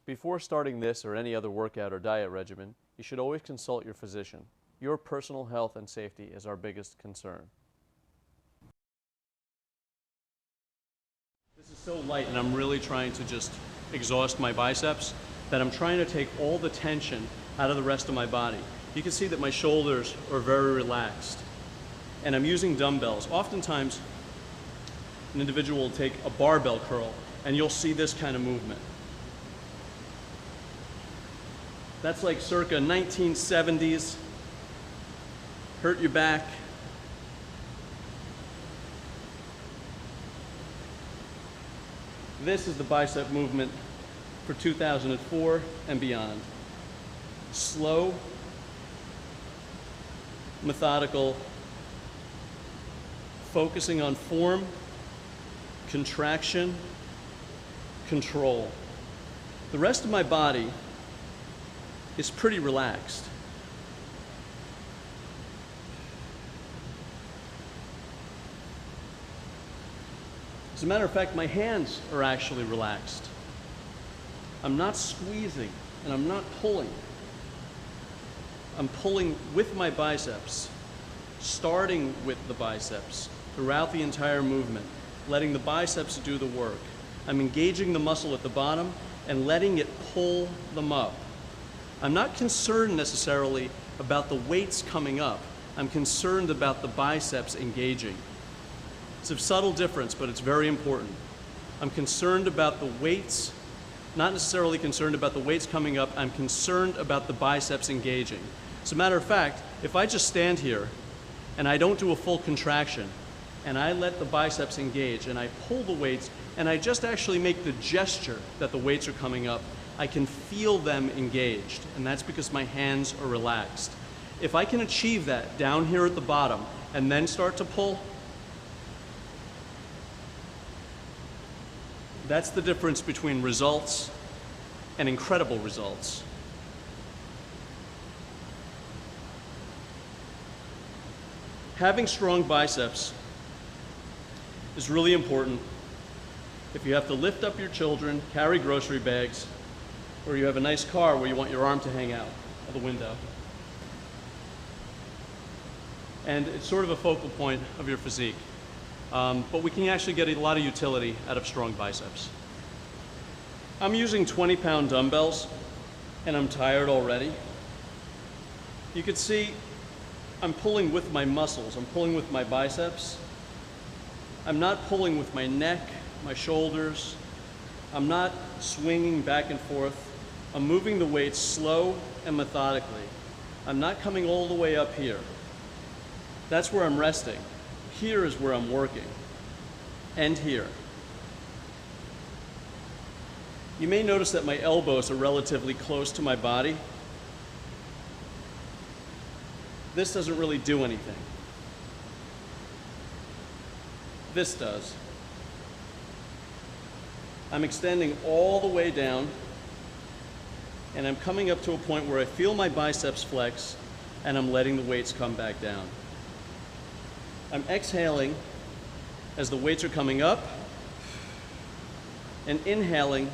Before starting this or any other workout or diet regimen, you should always consult your physician. Your personal health and safety is our biggest concern. This is so light and I'm really trying to just exhaust my biceps that I'm trying to take all the tension out of the rest of my body. You can see that my shoulders are very relaxed. And I'm using dumbbells. Oftentimes, an individual will take a barbell curl and you'll see this kind of movement. That's like circa 1970s. Hurt your back. This is the bicep movement for 2004 and beyond. Slow, methodical, focusing on form, contraction, control. The rest of my body is pretty relaxed. As a matter of fact, my hands are actually relaxed. I'm not squeezing and I'm not pulling. I'm pulling with my biceps, starting with the biceps throughout the entire movement, letting the biceps do the work. I'm engaging the muscle at the bottom and letting it pull them up. I'm not concerned necessarily about the weights coming up. I'm concerned about the biceps engaging. It's a subtle difference, but it's very important. I'm concerned about the weights, not necessarily concerned about the weights coming up. I'm concerned about the biceps engaging. As a matter of fact, if I just stand here and I don't do a full contraction and I let the biceps engage and I pull the weights and I just actually make the gesture that the weights are coming up, I can feel them engaged, and that's because my hands are relaxed. If I can achieve that down here at the bottom and then start to pull, that's the difference between results and incredible results. Having strong biceps is really important if you have to lift up your children, carry grocery bags, or you have a nice car where you want your arm to hang out of the window. And it's sort of a focal point of your physique. But we can actually get a lot of utility out of strong biceps. I'm using 20-pound dumbbells and I'm tired already. You can see I'm pulling with my muscles. I'm pulling with my biceps. I'm not pulling with my neck, my shoulders. I'm not swinging back and forth. I'm moving the weights slow and methodically. I'm not coming all the way up here. That's where I'm resting. Here is where I'm working, and here. You may notice that my elbows are relatively close to my body. This doesn't really do anything. This does. I'm extending all the way down, and I'm coming up to a point where I feel my biceps flex, and I'm letting the weights come back down. I'm exhaling as the weights are coming up and inhaling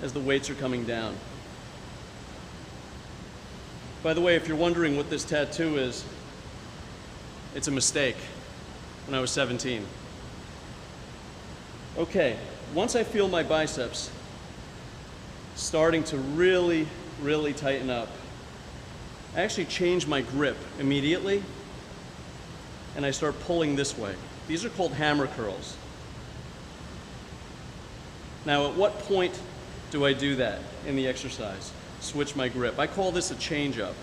as the weights are coming down. By the way, if you're wondering what this tattoo is, it's a mistake when I was 17. Okay, once I feel my biceps starting to really, really tighten up, I actually change my grip immediately and I start pulling this way. These are called hammer curls. Now, at what point do I do that in the exercise? Switch my grip. I call this a change up.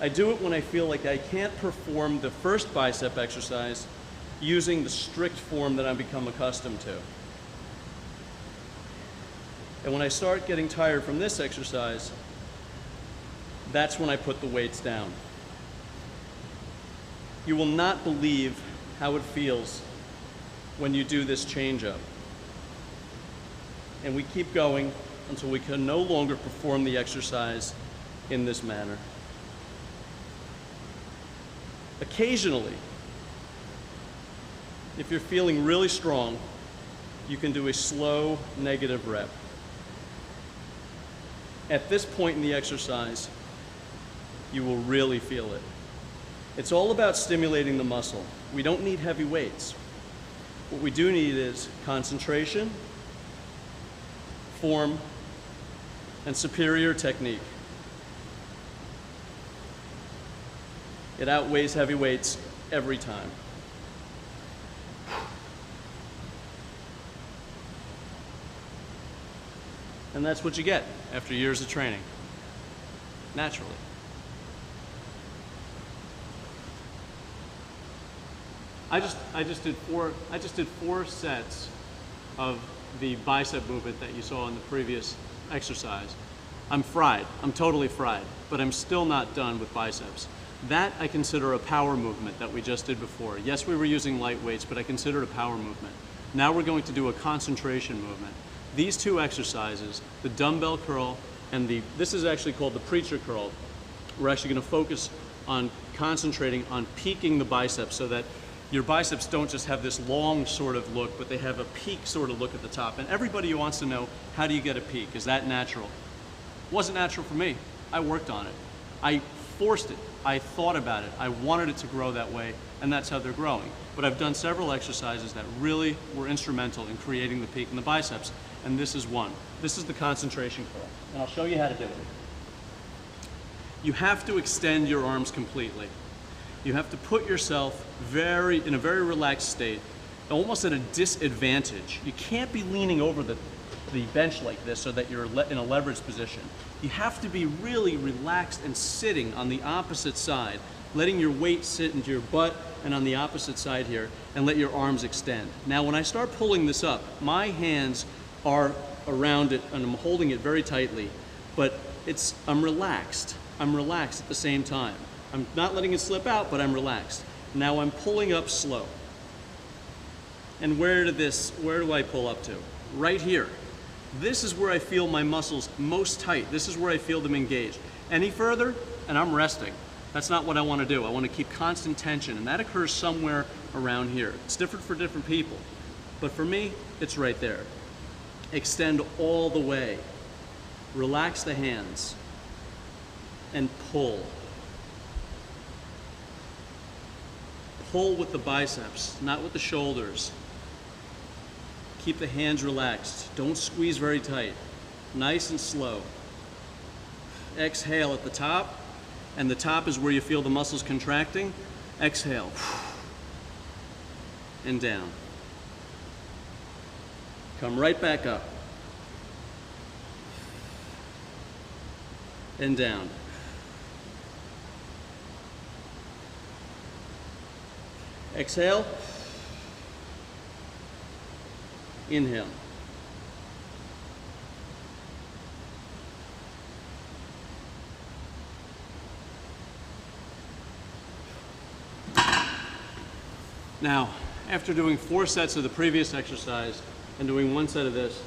I do it when I feel like I can't perform the first bicep exercise using the strict form that I've become accustomed to. And when I start getting tired from this exercise, that's when I put the weights down. You will not believe how it feels when you do this change up. And we keep going until we can no longer perform the exercise in this manner. Occasionally, if you're feeling really strong, you can do a slow negative rep. At this point in the exercise, you will really feel it. It's all about stimulating the muscle. We don't need heavy weights. What we do need is concentration, form, and superior technique. It outweighs heavy weights every time. And that's what you get after years of training, naturally. I just did four sets of the bicep movement that you saw in the previous exercise. I'm fried. I'm totally fried, but I'm still not done with biceps. That I consider a power movement that we just did before. Yes, we were using light weights, but I consider it a power movement. Now we're going to do a concentration movement. These two exercises, the dumbbell curl and this is actually called the preacher curl. We're actually going to focus on concentrating on peaking the biceps so that your biceps don't just have this long sort of look, but they have a peak sort of look at the top. And everybody wants to know, how do you get a peak? Is that natural? It wasn't natural for me. I worked on it. I forced it. I thought about it. I wanted it to grow that way, and that's how they're growing. But I've done several exercises that really were instrumental in creating the peak in the biceps, and this is one. This is the concentration curl, and I'll show you how to do it. You have to extend your arms completely. You have to put yourself in a very relaxed state, almost at a disadvantage. You can't be leaning over the bench like this so that you're in a leverage position. You have to be really relaxed and sitting on the opposite side, letting your weight sit into your butt and on the opposite side here, and let your arms extend. Now when I start pulling this up, my hands are around it and I'm holding it very tightly, but I'm relaxed. I'm relaxed at the same time. I'm not letting it slip out, but I'm relaxed. Now I'm pulling up slow. And where do I pull up to? Right here. This is where I feel my muscles most tight. This is where I feel them engaged. Any further, and I'm resting. That's not what I want to do. I want to keep constant tension, and that occurs somewhere around here. It's different for different people, but for me, it's right there. Extend all the way. Relax the hands, and pull. Pull with the biceps, not with the shoulders. Keep the hands relaxed. Don't squeeze very tight. Nice and slow. Exhale at the top, and the top is where you feel the muscles contracting. Exhale. And down. Come right back up. And down. Exhale. Inhale. Now, after doing 4 sets of the previous exercise and doing 1 set of this,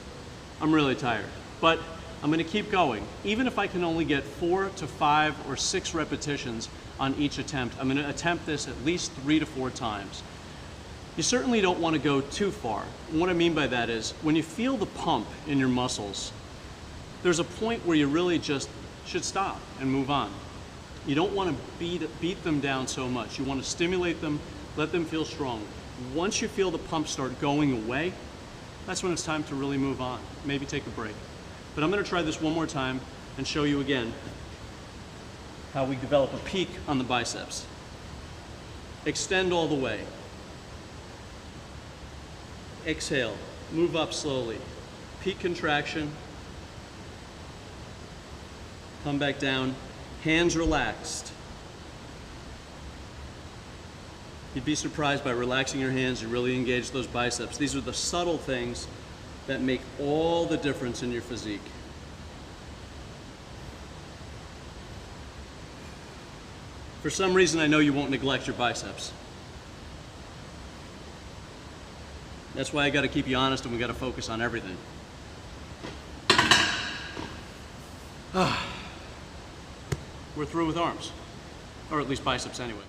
I'm really tired. But I'm going to keep going. Even if I can only get 4 to 5 or 6 repetitions on each attempt, I'm going to attempt this at least 3 to 4 times. You certainly don't want to go too far. And what I mean by that is, when you feel the pump in your muscles, there's a point where you really just should stop and move on. You don't want to beat them down so much. You want to stimulate them, let them feel strong. Once you feel the pump start going away, that's when it's time to really move on. Maybe take a break. But I'm going to try this one more time and show you again how we develop a peak on the biceps. Extend all the way. Exhale, move up slowly. Peak contraction. Come back down, hands relaxed. You'd be surprised by relaxing your hands, you really engage those biceps. These are the subtle things that make all the difference in your physique. For some reason, I know you won't neglect your biceps. That's why I got to keep you honest, and we got to focus on everything. We're through with arms, or at least biceps anyway.